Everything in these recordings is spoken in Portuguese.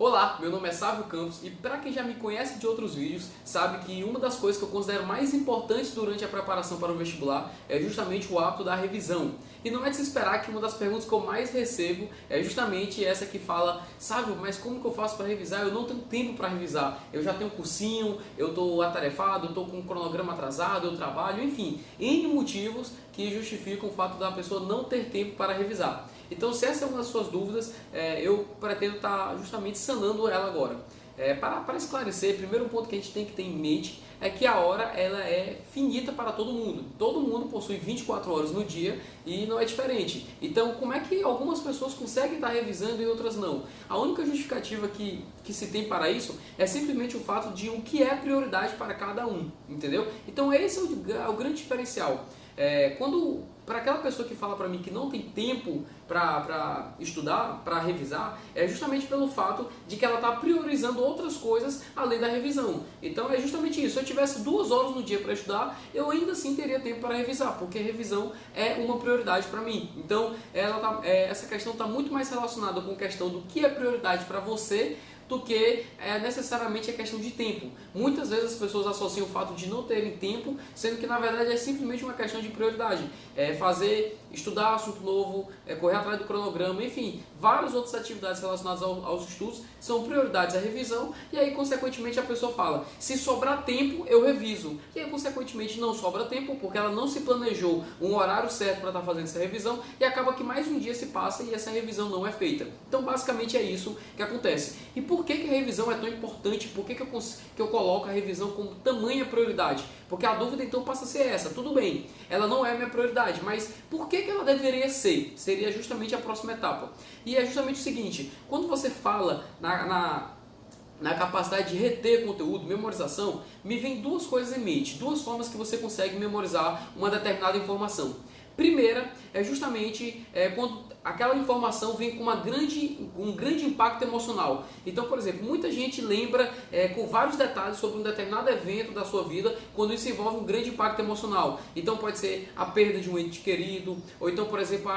Olá, meu nome é Sávio Campos e para quem já me conhece de outros vídeos, sabe que uma das coisas que eu considero mais importantes durante a preparação para o vestibular é justamente o hábito da revisão. E não é de se esperar que uma das perguntas que eu mais recebo é justamente essa que fala: Sávio, mas como que eu faço para revisar? Eu não tenho tempo para revisar. Eu já tenho cursinho, eu estou atarefado, eu estou com um cronograma atrasado, eu trabalho, enfim, N motivos que justificam o fato da pessoa não ter tempo para revisar. Então, se essa é uma das suas dúvidas, eu pretendo estar justamente sanando ela agora. Para esclarecer, primeiro ponto que a gente tem que ter em mente é que a hora ela é finita para todo mundo. Todo mundo possui 24 horas no dia e não é diferente. Então, como é que algumas pessoas conseguem estar revisando e outras não? A única justificativa que se tem para isso é simplesmente o fato de o que é prioridade para cada um, entendeu? Então, esse é o grande diferencial. Para aquela pessoa que fala para mim que não tem tempo para estudar, para revisar, é justamente pelo fato de que ela está priorizando outras coisas além da revisão. Então é justamente isso. Se eu tivesse 2 horas no dia para estudar, eu ainda assim teria tempo para revisar, porque a revisão é uma prioridade para mim. Então essa questão está muito mais relacionada com a questão do que é prioridade para você do que necessariamente a questão de tempo. Muitas vezes as pessoas associam o fato de não terem tempo, sendo que na verdade é simplesmente uma questão de prioridade. Estudar assunto novo, correr atrás do cronograma, enfim, várias outras atividades relacionadas aos estudos são prioridades à revisão, e aí consequentemente a pessoa fala: se sobrar tempo eu reviso, e aí consequentemente não sobra tempo porque ela não se planejou um horário certo para estar fazendo essa revisão, e acaba que mais um dia se passa e essa revisão não é feita. Então basicamente é isso que acontece. E por que a revisão é tão importante? Por que eu coloco a revisão como tamanha prioridade? Porque a dúvida então passa a ser essa: tudo bem, ela não é a minha prioridade, mas por que ela deveria ser? Seria justamente a próxima etapa. E é justamente o seguinte: quando você fala na capacidade de reter conteúdo, memorização, me vem duas coisas em mente, duas formas que você consegue memorizar uma determinada informação. Primeira é justamente quando aquela informação vem com um grande impacto emocional. Então, por exemplo, muita gente lembra com vários detalhes sobre um determinado evento da sua vida quando isso envolve um grande impacto emocional. Então pode ser a perda de um ente querido, ou então, por exemplo,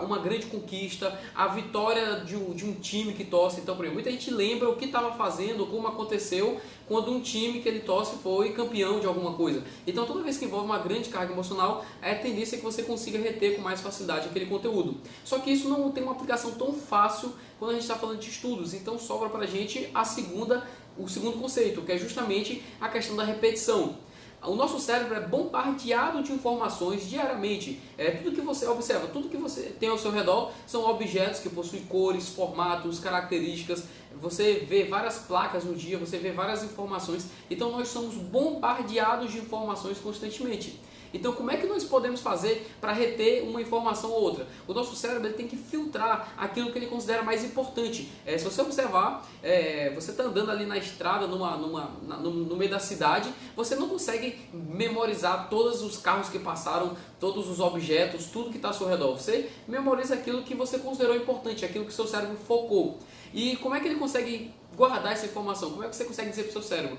uma grande conquista, a vitória de um time que torce. Então, por exemplo, muita gente lembra o que estava fazendo, como aconteceu quando um time que ele torce foi campeão de alguma coisa. Então, toda vez que envolve uma grande carga emocional, a tendência é que você consiga reter com mais facilidade aquele conteúdo. Só que isso não tem uma aplicação tão fácil quando a gente está falando de estudos. Então, sobra para a gente o segundo conceito, que é justamente a questão da repetição. O nosso cérebro é bombardeado de informações diariamente. Tudo que você observa, tudo que você tem ao seu redor são objetos que possuem cores, formatos, características. Você vê várias placas no dia, você vê várias informações. Então nós somos bombardeados de informações constantemente. Então, como é que nós podemos fazer para reter uma informação ou outra? O nosso cérebro ele tem que filtrar aquilo que ele considera mais importante. Se você observar, você está andando ali na estrada, no meio da cidade, você não consegue memorizar todos os carros que passaram, todos os objetos, tudo que está ao seu redor. Você memoriza aquilo que você considerou importante, aquilo que o seu cérebro focou. E como é que ele consegue guardar essa informação? Como é que você consegue dizer para o seu cérebro: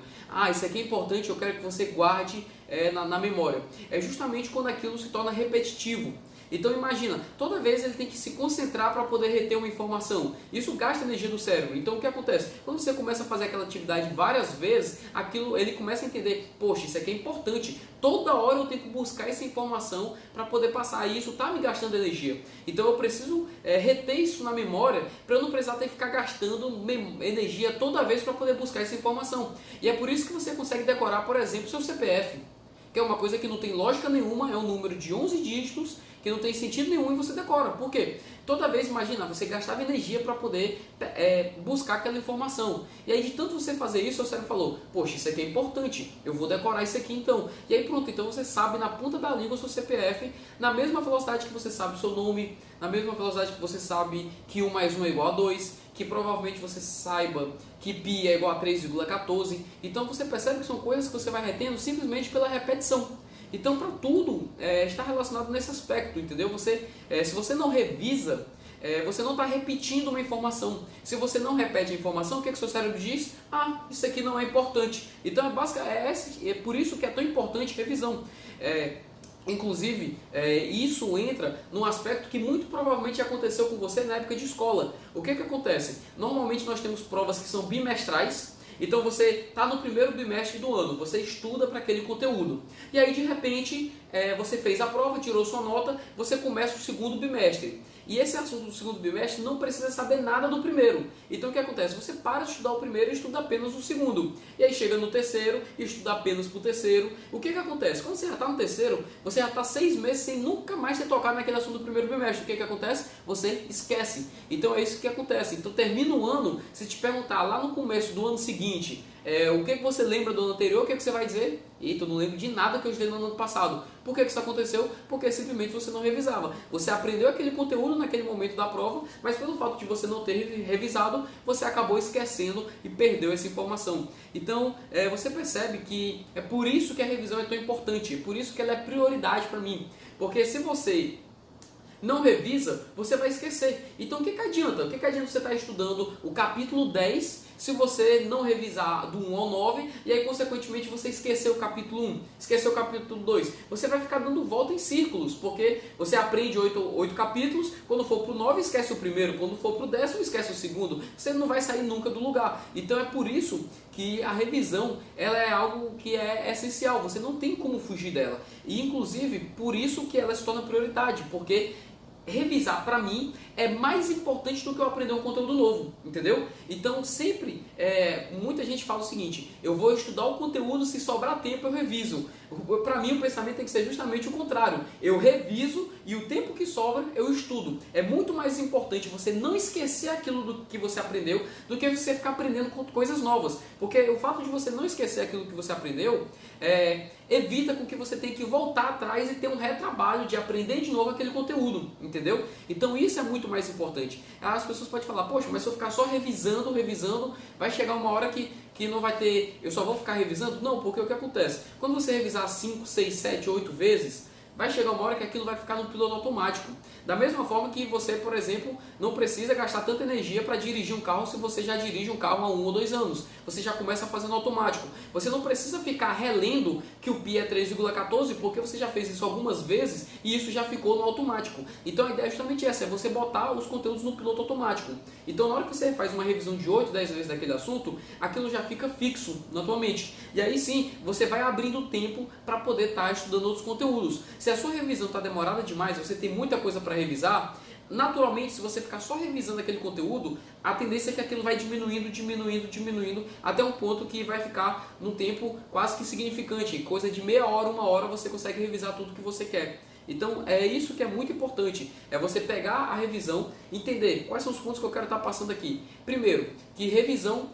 isso aqui é importante, eu quero que você guarde na memória? É justamente quando aquilo se torna repetitivo. Então imagina, toda vez ele tem que se concentrar para poder reter uma informação. Isso gasta energia do cérebro. Então o que acontece? Quando você começa a fazer aquela atividade várias vezes, ele começa a entender: poxa, isso aqui é importante. Toda hora eu tenho que buscar essa informação para poder passar. E isso está me gastando energia. Então eu preciso reter isso na memória para eu não precisar ter que ficar gastando energia toda vez para poder buscar essa informação. E é por isso que você consegue decorar, por exemplo, seu CPF, que é uma coisa que não tem lógica nenhuma, é um número de 11 dígitos, que não tem sentido nenhum, e você decora. Por quê? Toda vez, imagina, você gastava energia para poder buscar aquela informação. E aí, de tanto você fazer isso, o cérebro falou: poxa, isso aqui é importante, eu vou decorar isso aqui então. E aí pronto, então você sabe na ponta da língua o seu CPF, na mesma velocidade que você sabe o seu nome, na mesma velocidade que você sabe que 1 mais 1 é igual a 2, que provavelmente você saiba que π é igual a 3,14. Então você percebe que são coisas que você vai retendo simplesmente pela repetição. Então, para tudo está relacionado nesse aspecto, entendeu? Se você não revisa, você não está repetindo uma informação. Se você não repete a informação, o que o seu cérebro diz? Isso aqui não é importante. Então, é por isso que é tão importante revisão. Inclusive, isso entra num aspecto que muito provavelmente aconteceu com você na época de escola. O que acontece? Normalmente nós temos provas que são bimestrais, então você está no primeiro bimestre do ano, você estuda para aquele conteúdo. E aí de repente você fez a prova, tirou sua nota, você começa o segundo bimestre. E esse assunto do segundo bimestre não precisa saber nada do primeiro. Então o que acontece? Você para de estudar o primeiro e estuda apenas o segundo. E aí chega no terceiro e estuda apenas para o terceiro. O que acontece? Quando você já está no terceiro, você já está 6 meses sem nunca mais ter tocado naquele assunto do primeiro bimestre. O que acontece? Você esquece. Então é isso que acontece. Então termina o ano, se te perguntar lá no começo do ano seguinte, o que você lembra do ano anterior, o que você vai dizer? Eita, eu não lembro de nada que eu estudei no ano passado. Por que isso aconteceu? Porque simplesmente você não revisava. Você aprendeu aquele conteúdo naquele momento da prova, mas pelo fato de você não ter revisado, você acabou esquecendo e perdeu essa informação. Então, você percebe que é por isso que a revisão é tão importante, é por isso que ela é prioridade para mim. Porque se você não revisa, você vai esquecer. Então o que adianta? O que adianta você estar estudando o capítulo 10 se você não revisar do 1 ao 9 e aí consequentemente você esqueceu o capítulo 1, esqueceu o capítulo 2? Você vai ficar dando volta em círculos, porque você aprende 8 capítulos, quando for para o 9 esquece o primeiro, quando for para o 10º esquece o segundo, você não vai sair nunca do lugar. Então é por isso que a revisão ela é algo que é essencial, você não tem como fugir dela. E inclusive por isso que ela se torna prioridade, porque revisar para mim é mais importante do que eu aprender um conteúdo novo, entendeu? Então sempre, muita gente fala o seguinte: eu vou estudar o conteúdo, se sobrar tempo eu reviso. Para mim o pensamento tem que ser justamente o contrário, eu reviso e o tempo que sobra eu estudo. É muito mais importante você não esquecer aquilo do que você aprendeu do que você ficar aprendendo coisas novas, porque o fato de você não esquecer aquilo que você aprendeu evita com que você tenha que voltar atrás e ter um retrabalho de aprender de novo aquele conteúdo, entendeu? Então isso é muito mais importante. As pessoas podem falar: poxa, mas se eu ficar só revisando, vai chegar uma hora que não vai ter, eu só vou ficar revisando? Não, porque o que acontece? Quando você revisar 5, 6, 7, 8 vezes, vai chegar uma hora que aquilo vai ficar no piloto automático. Da mesma forma que você, por exemplo, não precisa gastar tanta energia para dirigir um carro se você já dirige um carro há 1 ou 2 anos. Você já começa fazendo automático. Você não precisa ficar relendo que o pi é 3,14 porque você já fez isso algumas vezes e isso já ficou no automático. Então a ideia é justamente essa, é você botar os conteúdos no piloto automático. Então na hora que você faz uma revisão de 8, 10 vezes daquele assunto, aquilo já fica fixo na tua mente. E aí sim, você vai abrindo tempo para poder estar estudando outros conteúdos. Se a sua revisão está demorada demais, você tem muita coisa para revisar, naturalmente, se você ficar só revisando aquele conteúdo, a tendência é que aquilo vai diminuindo, até um ponto que vai ficar num tempo quase que significante. Coisa de meia hora, 1 hora, você consegue revisar tudo que você quer. Então é isso que é muito importante, é você pegar a revisão, entender quais são os pontos que eu quero estar passando aqui. Primeiro, que revisão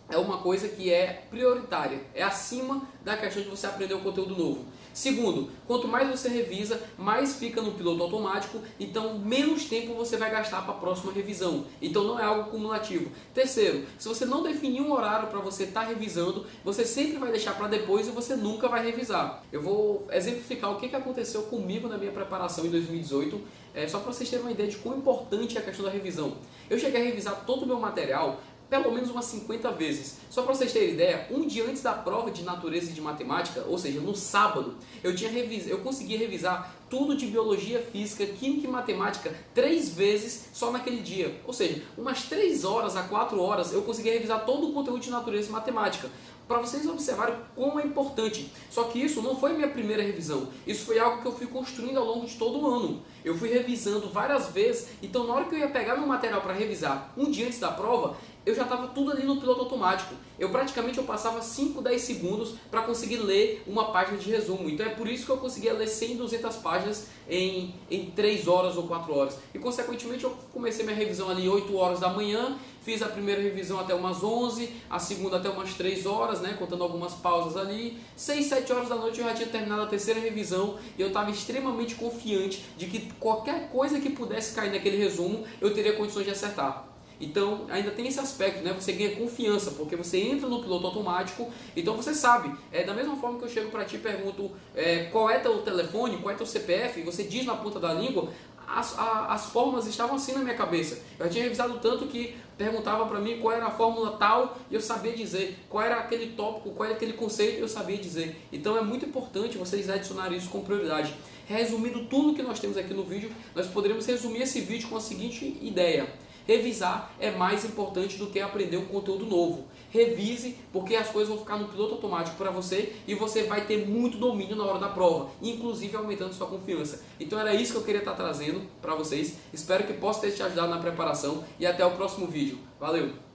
é uma coisa que é prioritária, é acima da questão de você aprender um conteúdo novo. Segundo, quanto mais você revisa, mais fica no piloto automático, então menos tempo você vai gastar para a próxima revisão. Então não é algo cumulativo. Terceiro, se você não definir um horário para você estar revisando, você sempre vai deixar para depois e você nunca vai revisar. Eu vou exemplificar o que aconteceu comigo na minha preparação em 2018, só para vocês terem uma ideia de quão importante é a questão da revisão. Eu cheguei a revisar todo o meu material pelo menos umas 50 vezes. Só para vocês terem ideia, um dia antes da prova de natureza e de matemática, ou seja, no sábado, eu consegui revisar tudo de biologia, física, química e matemática 3 vezes só naquele dia. Ou seja, umas 3 horas a 4 horas eu consegui revisar todo o conteúdo de natureza e matemática. Para vocês observarem como é importante. Só que isso não foi minha primeira revisão. Isso foi algo que eu fui construindo ao longo de todo o ano. Eu fui revisando várias vezes. Então na hora que eu ia pegar meu material para revisar um dia antes da prova, eu já estava tudo ali no piloto automático. Eu passava 5, 10 segundos para conseguir ler uma página de resumo. Então é por isso que eu conseguia ler 100, 200 páginas em 3 horas ou 4 horas. E consequentemente eu comecei minha revisão ali 8 horas da manhã, fiz a primeira revisão até umas 11, a segunda até umas 3 horas, né, contando algumas pausas ali. 6, 7 horas da noite eu já tinha terminado a terceira revisão e eu estava extremamente confiante de que qualquer coisa que pudesse cair naquele resumo, eu teria condições de acertar. Então ainda tem esse aspecto, né? Você ganha confiança, porque você entra no piloto automático, então você sabe. Da mesma forma que eu chego para ti e pergunto qual é teu telefone, qual é teu CPF, e você diz na ponta da língua, as fórmulas estavam assim na minha cabeça. Eu já tinha revisado tanto que perguntava para mim qual era a fórmula tal e eu sabia dizer, qual era aquele tópico, qual era aquele conceito, eu sabia dizer. Então é muito importante vocês adicionarem isso com prioridade. Resumindo tudo que nós temos aqui no vídeo, nós poderíamos resumir esse vídeo com a seguinte ideia: revisar é mais importante do que aprender um conteúdo novo. Revise, porque as coisas vão ficar no piloto automático para você e você vai ter muito domínio na hora da prova, inclusive aumentando sua confiança. Então era isso que eu queria estar trazendo para vocês. Espero que possa ter te ajudado na preparação e até o próximo vídeo. Valeu!